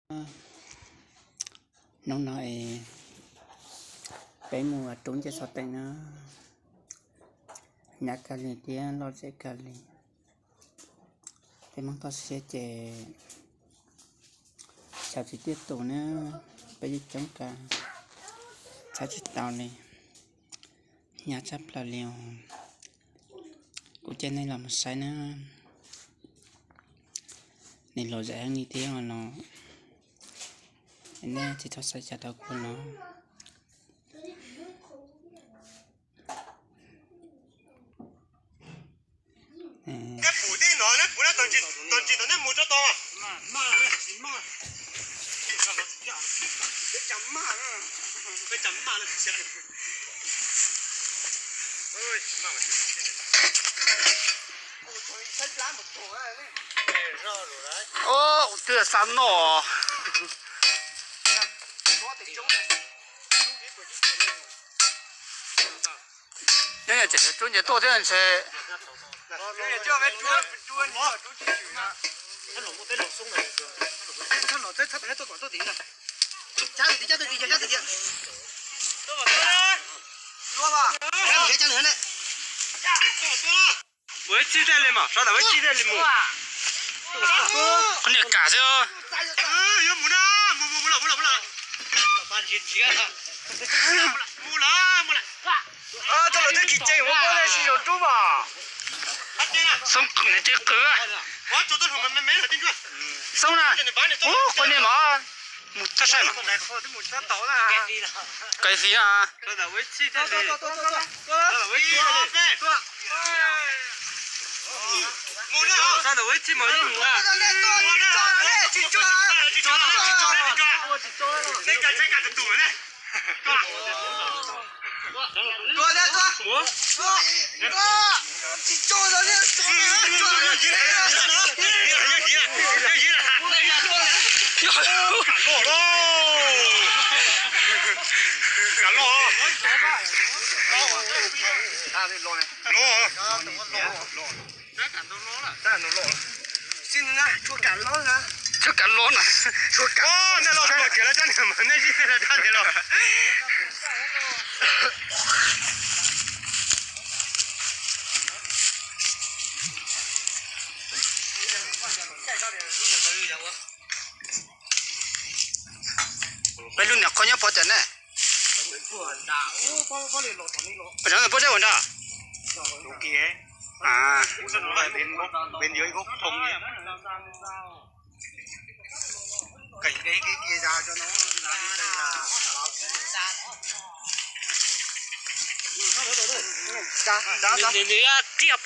nó nói bé mùa trốn cho sao tay nó nhà cà li tiền lo sẽ cà li thế mà tao sẽ chạy chào chị tiếp tục nữa bây giờ chống cả chào chị tao này nhà chấp là liều của trên này là một sai nữa nên lo dễ như thế mà nó nè thì tao sẽ chặt đầu của nó cái phủ đi nói đấy, phủ nó toàn chỉ nó nên mua cho to à? Mà đấy, mà. Cái chấm mà nữa, cái chấm mà nữa. Ôi, mà mày. Ôi, thấy lá một tổ này. Rồi đấy. Ô, tựa sắn nọ. nhưng mà chỉ là chúng ta多这样吃。叫别捉你，捉进去呢。他老母在老松了，他老在他本来做短做顶的。加对底。多吧，多吧。加点嘞。多了。我记在里嘛，啥的我记在里嘛。你干啥？要木呢？木了。把钱钱了。木了。啊，这老在起劲，我刚才是有猪吧。送你这个啊！我做到什么没了，进去。送了。哦，过年嘛，没得晒嘛。该飞啊！走。木了。啥的我起毛衣木啊。去抓。你干这多呢？多，抓到你，那老太太给了这里嘛，那现在这里了。别弄那看见包点呢。不然不在问他。à bên dưới gốc thông nhé cành cái kia ra cho nó ra đến đây là đá